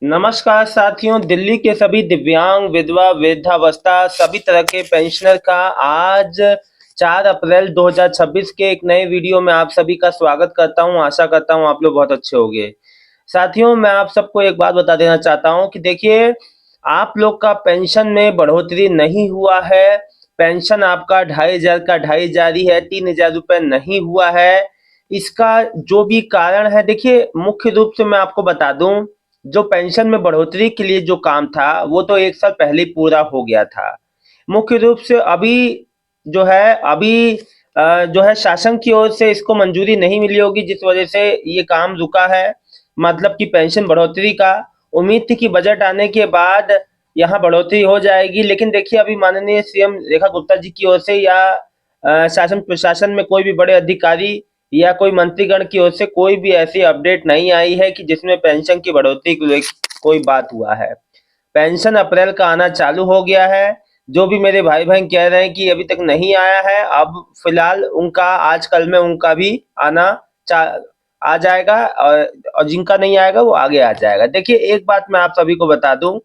नमस्कार साथियों, दिल्ली के सभी दिव्यांग, विधवा, वृद्धावस्था सभी तरह के पेंशनर का आज 4 अप्रैल 2026 के एक नए वीडियो में आप सभी का स्वागत करता हूं। आशा करता हूं आप लोग बहुत अच्छे होंगे। साथियों, मैं आप सबको एक बात बता देना चाहता हूं कि देखिए, आप लोग का पेंशन में बढ़ोतरी नहीं हुआ है। पेंशन आपका 2500 का 2500 ही है, 3000 रुपये नहीं हुआ है। इसका जो भी कारण है, देखिए मुख्य रूप से मैं आपको बता दूं, जो पेंशन में बढ़ोतरी के लिए जो काम था वो तो 1 साल पहले ही पूरा हो गया था। मुख्य रूप से जो है शासन की ओर से इसको मंजूरी नहीं मिली होगी, जिस वजह से ये काम रुका है। मतलब कि पेंशन बढ़ोतरी का उम्मीद थी कि बजट आने के बाद यहाँ बढ़ोतरी हो जाएगी, लेकिन देखिए अभी माननीय सीएम रेखा गुप्ता जी की ओर से या शासन प्रशासन में कोई भी बड़े अधिकारी या कोई मंत्रीगण की ओर से कोई भी ऐसी अपडेट नहीं आई है कि जिसमें पेंशन की बढ़ोतरी को लेकर कोई बात हुआ है। पेंशन अप्रैल का आना चालू हो गया है। जो भी मेरे भाई बहन कह रहे हैं कि अभी तक नहीं आया है, अब फिलहाल उनका आज कल में उनका भी आना आ जाएगा, और जिनका नहीं आएगा वो आगे आ जाएगा। देखिए एक बात मैं आप सभी को बता दूं,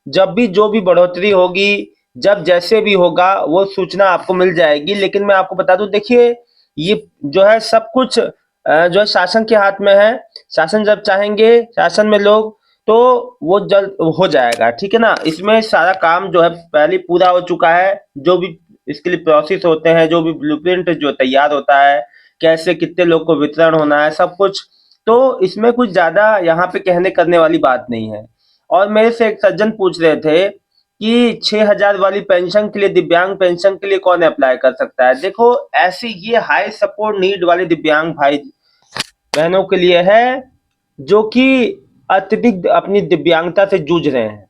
जब भी जो भी बढ़ोतरी होगी, जब जैसे भी होगा वो सूचना आपको मिल जाएगी। लेकिन मैं आपको बता दूं, देखिए ये जो है सब कुछ जो है शासन के हाथ में है। शासन जब चाहेंगे, शासन में लोग, तो वो जल्द हो जाएगा, ठीक है ना। इसमें सारा काम जो है पहले पूरा हो चुका है। जो भी इसके लिए प्रोसेस होते हैं, जो भी ब्लूप्रिंट जो तैयार होता है, कैसे कितने लोग को वितरण होना है, सब कुछ। तो इसमें कुछ ज्यादा यहाँ पे कहने करने वाली बात नहीं है। और मेरे से एक सज्जन पूछ रहे थे कि 6000 वाली पेंशन के लिए, दिव्यांग पेंशन के लिए कौन अप्लाई कर सकता है। देखो, ऐसी ये हाई सपोर्ट नीड वाले दिव्यांग भाई बहनों के लिए है, जो कि अत्यधिक अपनी दिव्यांगता से जूझ रहे हैं।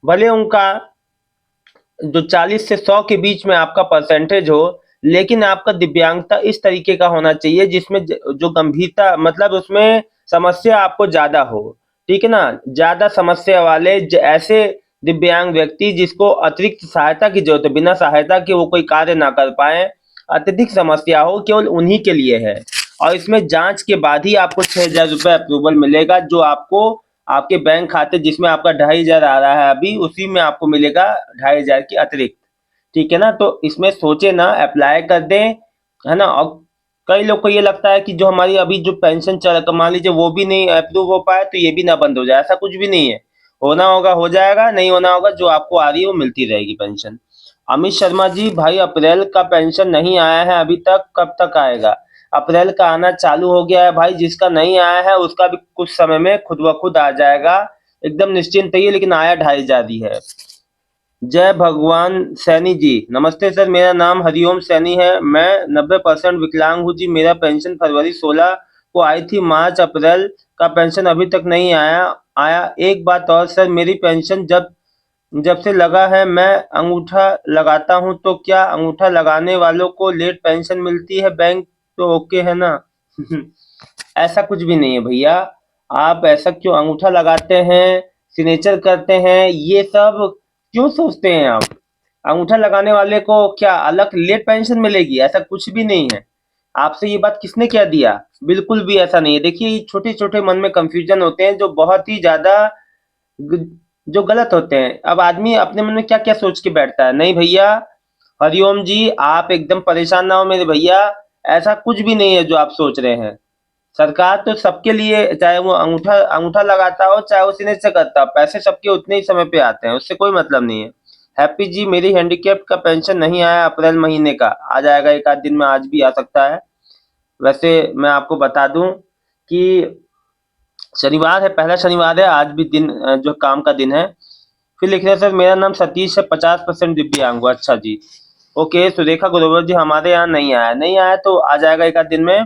भले उनका जो 40 से 100 के बीच में आपका परसेंटेज हो, लेकिन आपका दिव्यांगता इस तरीके का होना चाहिए जिसमें जो गंभीरता, मतलब उसमें समस्या आपको ज्यादा हो, ठीक है ना। ज्यादा समस्या वाले ऐसे दिव्यांग व्यक्ति जिसको अतिरिक्त सहायता की जरूरत है, बिना सहायता के वो कोई कार्य ना कर पाए, अत्यधिक समस्या हो, केवल उन्हीं के लिए है। और इसमें जांच के बाद ही आपको 6000 रुपये अप्रूवल मिलेगा, जो आपको आपके बैंक खाते जिसमें आपका 2500 आ रहा है अभी, उसी में आपको मिलेगा 2500 की अतिरिक्त, ठीक है ना। तो इसमें सोचे ना, अप्लाई कर दें, है ना। और कई लोग को ये लगता है कि जो हमारी अभी जो पेंशन चल, तो मान लीजिए वो भी नहीं अप्रूव हो पाए तो ये भी ना बंद हो जाए, ऐसा कुछ भी नहीं है। होना होगा हो जाएगा, नहीं होना होगा जो आपको आ रही है वो मिलती रहेगी पेंशन। अमित शर्मा जी, भाई अप्रैल का पेंशन नहीं आया है अभी तक, कब तक आएगा। अप्रैल का आना चालू हो गया है भाई, जिसका नहीं आया है उसका भी कुछ समय में खुद ब खुद आ जाएगा। एकदम निश्चिंत रहिए, लेकिन आया 2500 ही है। जय भगवान सैनी जी, नमस्ते सर, मेरा नाम हरिओम सैनी है। मैं 90% विकलांग हूँ जी। मेरा पेंशन फरवरी 16 को आई थी, मार्च अप्रैल का पेंशन अभी तक नहीं आया आया एक बात और सर, मेरी पेंशन जब जब से लगा है, मैं अंगूठा लगाता हूँ, तो क्या अंगूठा लगाने वालों को लेट पेंशन मिलती है। बैंक तो ओके है ना। ऐसा कुछ भी नहीं है भैया। आप ऐसा क्यों अंगूठा लगाते हैं, सिग्नेचर करते हैं, ये सब क्यों सोचते हैं आप। अंगूठा लगाने वाले को क्या अलग लेट पेंशन मिलेगी, ऐसा कुछ भी नहीं है। आपसे ये बात किसने कह दिया, बिल्कुल भी ऐसा नहीं है। देखिए छोटे छोटे मन में कंफ्यूजन होते हैं जो बहुत ही ज्यादा जो गलत होते हैं। अब आदमी अपने मन में क्या क्या सोच के बैठता है। नहीं भैया, हरिओम जी आप एकदम परेशान ना हो मेरे भैया, ऐसा कुछ भी नहीं है जो आप सोच रहे हैं। सरकार तो सबके लिए, चाहे वो अंगूठा अंगूठा लगाता हो, चाहे वो सिग्नेचर करता हो, पैसे सबके उतने ही समय पे आते हैं, उससे कोई मतलब नहीं है। हैप्पी जी, मेरी हैंडीकैप का पेंशन नहीं आया अप्रैल महीने का, आ जाएगा एक आध दिन में, आज भी आ सकता है। वैसे मैं आपको बता दूं कि शनिवार है, पहला शनिवार है, आज भी दिन जो काम का दिन है। फिर लिख रहे हैं सर, मेरा नाम सतीश है, 50% दिव्यांग हूँ। अच्छा जी, ओके। सुरेखा ग्रोवर जी, हमारे यहाँ नहीं आया, नहीं आया तो आ जाएगा एक आध दिन में,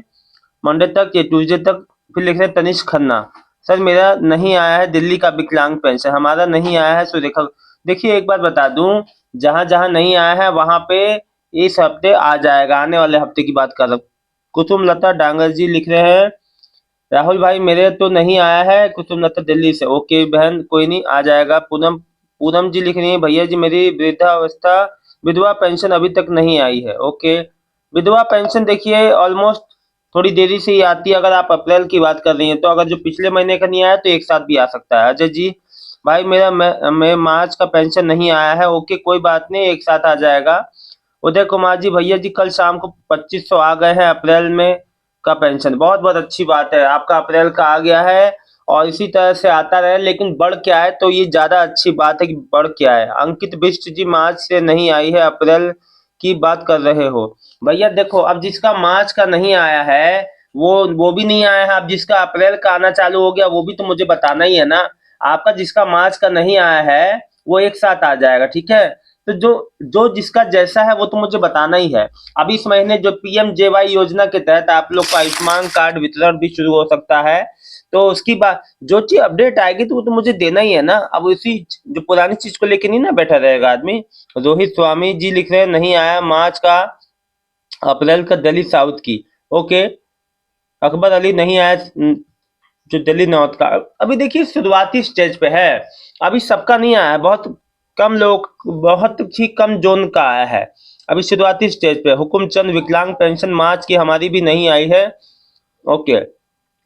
मंडे तक या ट्यूसडे तक। फिर लिख रहे हैं तनिष्क खन्ना, सर मेरा नहीं आया है दिल्ली का विकलांग पेंशन, हमारा नहीं आया है। सुरेखा, देखिए एक बात बता दूं, जहां जहां नहीं आया है वहां पे इस हफ्ते आ जाएगा, आने वाले हफ्ते की बात कर रहा हूं। कुसुम लता डांगर जी लिख रहे हैं, राहुल भाई मेरे तो नहीं आया है। कुसुम लता दिल्ली से, ओके बहन, कोई नहीं, आ जाएगा। पूनम पूनम जी लिख रही है, भैया जी मेरी वृद्धावस्था विधवा पेंशन अभी तक नहीं आई है। ओके, विधवा पेंशन देखिए ऑलमोस्ट थोड़ी देरी से ही आती है। अगर आप अप्रैल की बात कर रही हैं तो अगर जो पिछले महीने का नहीं आया तो एक साथ भी आ सकता है। अजय जी, भाई मैं मार्च का पेंशन नहीं आया है। ओके कोई बात नहीं, एक साथ आ जाएगा। उदय कुमार जी भैया जी कल शाम को 2500 आ गए हैं अप्रैल में का पेंशन। बहुत बहुत अच्छी बात है, आपका अप्रैल का आ गया है और इसी तरह से आता रहे। लेकिन बढ़ क्या है तो ये ज्यादा अच्छी बात है कि बढ़ क्या है। अंकित बिष्ट जी मार्च से नहीं आई है, अप्रैल की बात कर रहे हो। भैया देखो, अब जिसका मार्च का नहीं आया है वो भी नहीं आया है। अब जिसका अप्रैल का आना चालू हो गया वो भी तो मुझे बताना ही है ना। आपका जिसका मार्च का नहीं आया है वो एक साथ आ जाएगा, ठीक है। तो जो जो जिसका जैसा है वो तो मुझे बताना ही है। अब इस महीने जो पीएमजेवाई योजना के तहत आप लोग को आयुष्मान कार्ड वितरण भी शुरू हो सकता है। तो उसकी बात जो चीज अपडेट आएगी तो वो तो मुझे देना ही है ना। अब उसी जो पुरानी चीज को लेके नहीं ना बैठा रहेगा आदमी। रोहित स्वामी जी लिख रहे हैं नहीं आया मार्च का, अप्रैल का दलित साउथ की। ओके, अकबर अली नहीं आया, जो दिल्ली नॉर्थ का। अभी देखिए शुरुआती स्टेज पे है, अभी सबका नहीं आया है। बहुत ही कम जोन का आया है। अभी शुरुआती स्टेज पे। हुकुमचंद विकलांग पेंशन मार्च की हमारी भी नहीं आई है। ओके,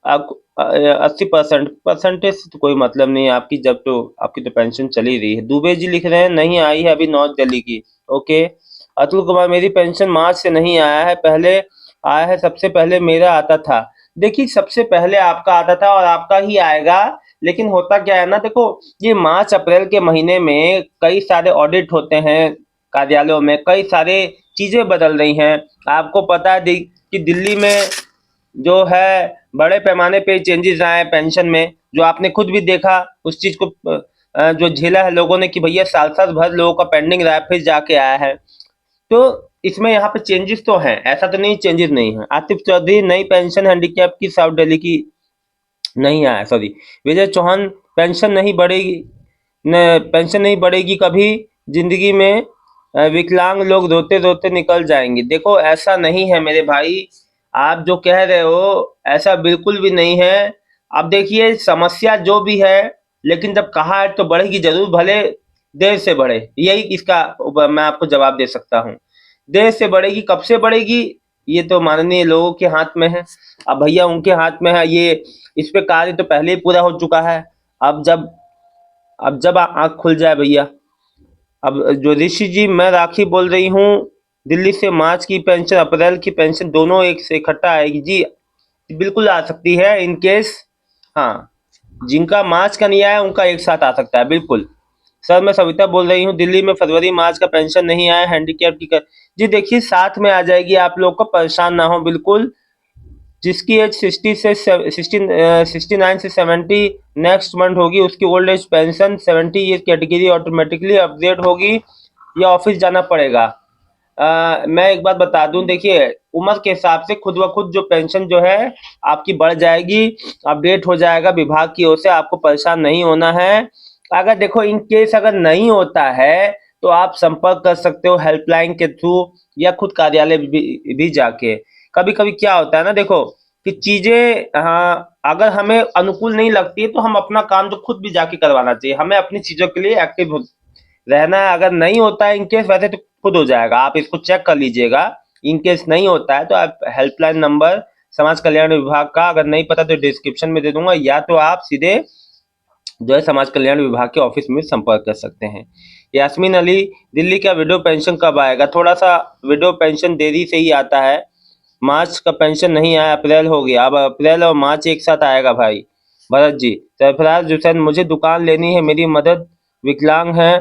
आप 80% परसेंटेज से तो कोई मतलब नहीं है आपकी, जब तो आपकी तो पेंशन चली रही है। दुबे जी लिख रहे हैं नहीं आई है अभी नॉर्थ दिल्ली की। ओके, अतुल कुमार मेरी पेंशन मार्च से नहीं आया है, पहले आया है, सबसे पहले मेरा आता था। देखिए सबसे पहले आपका आता था और आपका ही आएगा। लेकिन होता क्या है ना, देखो ये मार्च अप्रैल के महीने में कई सारे ऑडिट होते हैं कार्यालयों में, कई सारे चीजें बदल रही हैं। आपको पता है कि दिल्ली में जो है बड़े पैमाने पे चेंजेस आए हैं पेंशन में, जो आपने खुद भी देखा। उस चीज को जो झेला है लोगों ने कि भैया साल साल भर लोगों का पेंडिंग रहा है, फिर जाके आया है। तो इसमें यहाँ पे चेंजेस तो हैं, ऐसा तो नहीं चेंजेस नहीं है। आतिफ चौधरी नई पेंशन हैंडीकैप की साउथ दिल्ली की नहीं आया, सॉरी। विजय चौहान पेंशन नहीं बढ़ेगी, पेंशन नहीं बढ़ेगी कभी जिंदगी में, विकलांग लोग रोते रोते निकल जाएंगे। देखो ऐसा नहीं है मेरे भाई, आप जो कह रहे हो ऐसा बिल्कुल भी नहीं है। अब देखिए समस्या जो भी है, लेकिन जब कहा है तो बढ़ेगी जरूर, भले देर से बढ़े। यही इसका मैं आपको जवाब दे सकता हूँ। देर से बढ़ेगी, कब से बढ़ेगी ये तो माननीय लोगों के हाथ में है। अब भैया उनके हाथ में है ये, इस पे कार्य तो पहले ही पूरा हो चुका है। अब जब अब जब आंख खुल जाए भैया। अब जो ऋषि जी, मैं राखी बोल रही हूँ दिल्ली से। मार्च की पेंशन अप्रैल की पेंशन दोनों एक से इकट्ठा आएगी जी, बिल्कुल आ सकती है इन केस। हाँ, जिनका मार्च का नहीं आया उनका एक साथ आ सकता है बिल्कुल। सर मैं सविता बोल रही हूँ, दिल्ली में फरवरी मार्च का पेंशन नहीं आया, हैंडीकैप की जी देखिए साथ में आ जाएगी, आप लोग को परेशान ना हो बिल्कुल। जिसकी एज 69 से 70 नेक्स्ट मंथ होगी, उसकी old age pension 70 year category automatically upgrade होगी या ऑफिस जाना पड़ेगा। मैं एक बात बता दूं, देखिए उम्र के हिसाब से खुद ब खुद जो पेंशन जो है आपकी बढ़ जाएगी, अपडेट हो जाएगा विभाग की ओर से, आपको परेशान नहीं होना है। अगर देखो इन केस अगर नहीं होता है तो आप संपर्क कर सकते हो हेल्पलाइन के थ्रू या खुद कार्यालय भी जाके। कभी कभी क्या होता है ना, देखो कि चीजें, हाँ, अगर हमें अनुकूल नहीं लगती है तो हम अपना काम जो खुद भी जाके करवाना चाहिए। हमें अपनी चीजों के लिए एक्टिव रहना है। अगर नहीं होता है इनकेस, वैसे तो खुद हो जाएगा, आप इसको चेक कर लीजिएगा। इनकेस नहीं होता है तो आप हेल्पलाइन नंबर समाज कल्याण विभाग का, अगर नहीं पता तो डिस्क्रिप्शन में दे दूंगा, या तो आप सीधे जो है समाज कल्याण विभाग के ऑफिस में संपर्क कर सकते हैं। यास्मीन अली, दिल्ली का विडो पेंशन कब आएगा? थोड़ा सा विडो पेंशन देरी से ही आता है। मार्च का पेंशन नहीं आया, अप्रैल हो गया, अब अप्रैल और मार्च एक साथ आएगा भाई। भरत जी, सरफराज हुसैन, मुझे दुकान लेनी है, मेरी मदद, विकलांग है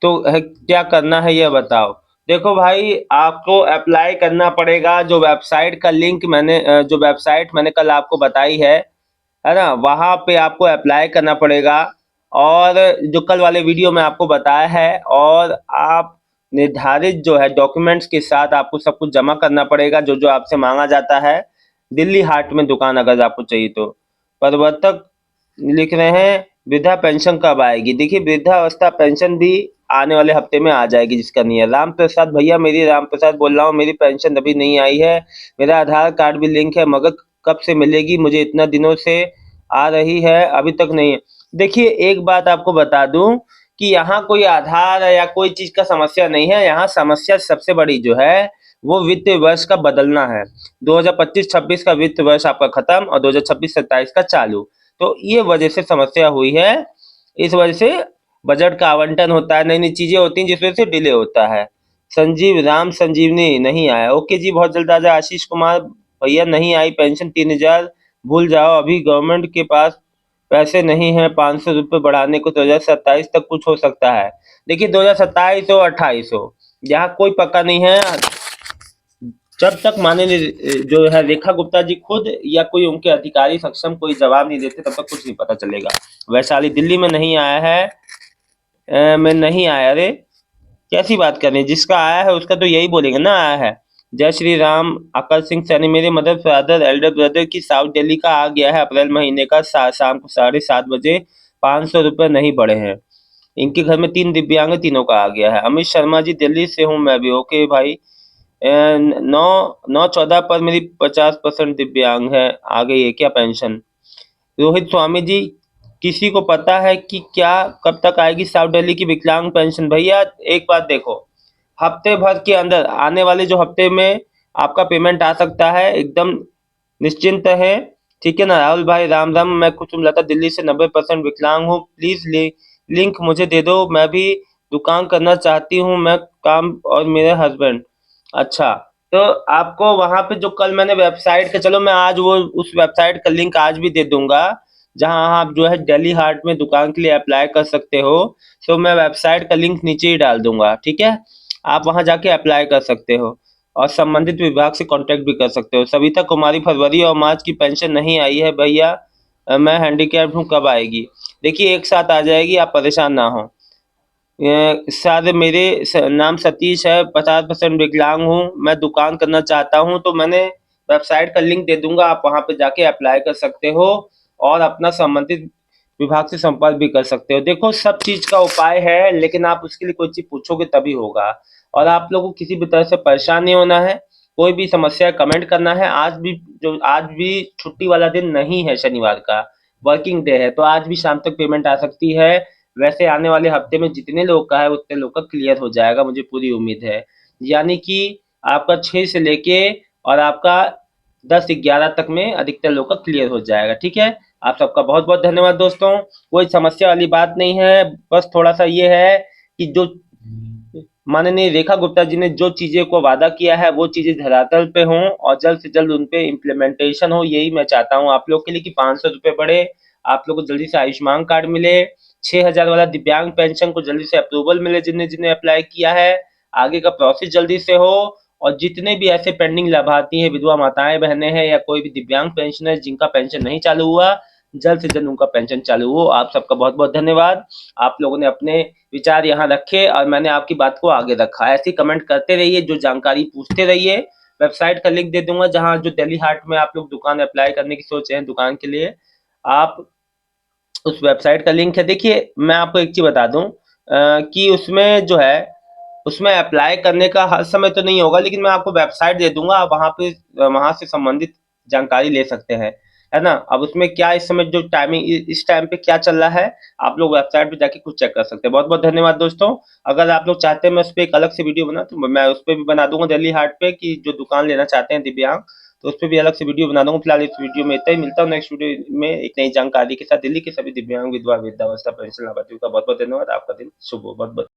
तो क्या करना है ये बताओ। देखो भाई आपको अप्लाई करना पड़ेगा, जो वेबसाइट का लिंक मैंने जो वेबसाइट मैंने कल आपको बताई है ना, वहां पे आपको अप्लाई करना पड़ेगा। और जो कल वाले वीडियो में आपको बताया है, और आप निर्धारित जो है डॉक्यूमेंट्स के साथ आपको सब कुछ जमा करना पड़ेगा, जो जो आपसे मांगा जाता है। दिल्ली हाट में दुकान अगर आपको चाहिए तो। प्रवर्तक लिख रहे हैं वृद्धा पेंशन कब आएगी? देखिए वृद्धावस्था पेंशन भी आने वाले हफ्ते में आ जाएगी जिसका नहीं है। राम प्रसाद भैया, मेरी राम प्रसाद बोल रहा हूँ, मेरी पेंशन अभी नहीं आई है, मेरा आधार कार्ड भी लिंक है, मगर कब से मिलेगी? मुझे इतना दिनों से आ रही है अभी तक नहीं है। देखिए एक बात आपको बता दूं कि यहाँ कोई आधार या कोई चीज का समस्या नहीं है। यहाँ समस्या सबसे बड़ी जो है वो वित्त वर्ष का बदलना है। 2025-26 का वित्त वर्ष आपका खत्म और 2026-27 का चालू, तो ये वजह से समस्या हुई है। इस वजह से बजट का आवंटन होता है, नई-नई चीज़ें होती हैं जिस वजह से डिले होता है। संजीव राम संजीवनी नहीं आया, ओके जी बहुत जल्द आ जाए। आशीष कुमार भैया नहीं आई पेंशन 3000 भूल जाओ, अभी गवर्नमेंट के पास पैसे नहीं हैं 500 रुपये बढ़ाने को, 2027 तक कुछ हो सकता है। देखिए 2027 हो 28 हो, यहाँ कोई पक्का नहीं है। जब तक माननीय जो है रेखा गुप्ता जी खुद या कोई उनके अधिकारी सक्षम कोई जवाब नहीं देते, तब तक कुछ नहीं पता चलेगा। वैशाली दिल्ली में नहीं आया है, मैं नहीं आया। अरे कैसी बात कर रहे हैं, जिसका आया है उसका तो यही बोलेंगे ना आया है। जय श्री राम आकाश सिंह सैनी, मेरे मदर फादर एल्डर ब्रदर की साउथ दिल्ली का आ गया है अप्रैल महीने का शाम को 7:30 बजे, 500 रुपये नहीं बढ़े हैं। इनके घर में 3 दिव्यांग है, तीनों का आ गया है। अमित शर्मा जी दिल्ली से हूँ मैं भी, ओके भाई। 9/14 पर मेरी 50% दिव्यांग है, आ गई है क्या पेंशन? रोहित स्वामी जी, किसी को पता है कि क्या कब तक आएगी साउथ दिल्ली की विकलांग पेंशन? भैया एक बात देखो, हफ्ते भर के अंदर आने वाले जो हफ्ते में आपका पेमेंट आ सकता है, एकदम निश्चिंत है। ठीक है ना राहुल भाई, राम राम। मैं कुसुमलता दिल्ली से 90% विकलांग हूँ, प्लीज लिंक मुझे दे दो, मैं भी दुकान करना चाहती हूँ, मैं काम और मेरे हस्बैंड। अच्छा, तो आपको वहां पे जो कल मैंने वेबसाइट का, चलो मैं आज वो उस वेबसाइट का लिंक आज भी दे दूंगा, जहां आप जो है दिल्ली हार्ट में दुकान के लिए अप्लाई कर सकते हो। तो मैं वेबसाइट का लिंक नीचे ही डाल दूंगा, ठीक है। आप वहां जाके अप्लाई कर सकते हो और संबंधित विभाग से कांटेक्ट भी कर सकते हो। सविता कुमारी, फरवरी और मार्च की पेंशन नहीं आई है भैया, मैं हैंडीकैप्ड हूँ, कब आएगी? देखिए एक साथ आ जाएगी, आप परेशान ना हो। सर मेरे नाम सतीश है, 50% विकलांग हूँ, मैं दुकान करना चाहता हूँ, तो मैंने वेबसाइट का लिंक दे दूंगा, आप वहां पे जाके अप्लाई कर सकते हो और अपना संबंधित विभाग से संपर्क भी कर सकते हो। देखो सब चीज का उपाय है, लेकिन आप उसके लिए कोई चीज पूछोगे तभी होगा। और आप लोगों को किसी भी तरह से परेशान नहीं होना है, कोई भी समस्या कमेंट करना है। आज भी छुट्टी वाला दिन नहीं है, शनिवार का वर्किंग डे है, तो आज भी शाम तक पेमेंट आ सकती है। वैसे आने वाले हफ्ते में जितने लोग का है उतने लोग का क्लियर हो जाएगा, मुझे पूरी उम्मीद है। यानी कि आपका 6 से लेके और आपका 10-11 तक में अधिकतर लोग का क्लियर हो जाएगा, ठीक है। आप सबका बहुत बहुत धन्यवाद दोस्तों, कोई समस्या वाली बात नहीं है। बस थोड़ा सा ये है कि जो माननीय रेखा गुप्ता जी ने जो चीजें को वादा किया है वो चीजें धरातल पे हों और जल्द से जल्द उन पे इम्प्लीमेंटेशन हो, यही मैं चाहता हूँ आप लोग के लिए कि 500 रुपये बढ़े, आप लोग को जल्दी से आयुष्मान कार्ड मिले, 6,000 वाला दिव्यांग पेंशन को जल्दी से अप्रूवल मिले जिन्हें जिन्हें अप्लाई किया है, आगे का प्रोसेस जल्दी से हो। और जितने भी ऐसे पेंडिंग लाभार्थी हैं, विधवा माताएं बहनें हैं या कोई भी दिव्यांग पेंशनर जिनका पेंशन नहीं चालू हुआ, जल्द से जल्द उनका पेंशन चालू हो। आप सबका बहुत बहुत धन्यवाद, आप लोगों ने अपने विचार यहाँ रखे और मैंने आपकी बात को आगे रखा। ऐसे कमेंट करते रहिए, जो जानकारी पूछते रहिए। वेबसाइट का लिंक दे दूंगा, जहाँ जो दिल्ली हाट में आप लोग दुकान अप्लाई करने की सोच रहे हैं दुकान के लिए, आप उस वेबसाइट का लिंक है। देखिए मैं आपको एक चीज बता दूं कि उसमें जो है उसमें अप्लाई करने का हर समय तो नहीं होगा, लेकिन मैं आपको वेबसाइट दे दूंगा, आप वहां पे वहां से संबंधित जानकारी ले सकते हैं, है ना। अब उसमें क्या इस समय जो टाइमिंग इस टाइम पे क्या चल रहा है, आप लोग वेबसाइट पे जाके खुद चेक कर सकते हैं। बहुत बहुत धन्यवाद दोस्तों। अगर आप लोग चाहते हैं मैं उस पर एक अलग से वीडियो बना, तो मैं उस पर भी बना दूंगा दिल्ली हाट पे, कि जो दुकान लेना चाहते हैं दिव्यांग, तो उस पर भी अलग से वीडियो बना दूंगा। फिलहाल इस वीडियो में इतना ही, मिलता हूँ नेक्स्ट वीडियो में एक नई जानकारी के साथ। दिल्ली के सभी दिव्यांग विधवा वृद्धावस्था पेंशन लाभार्थियों का बहुत बहुत धन्यवाद। आपका दिन शुभ हो, बहुत बहुत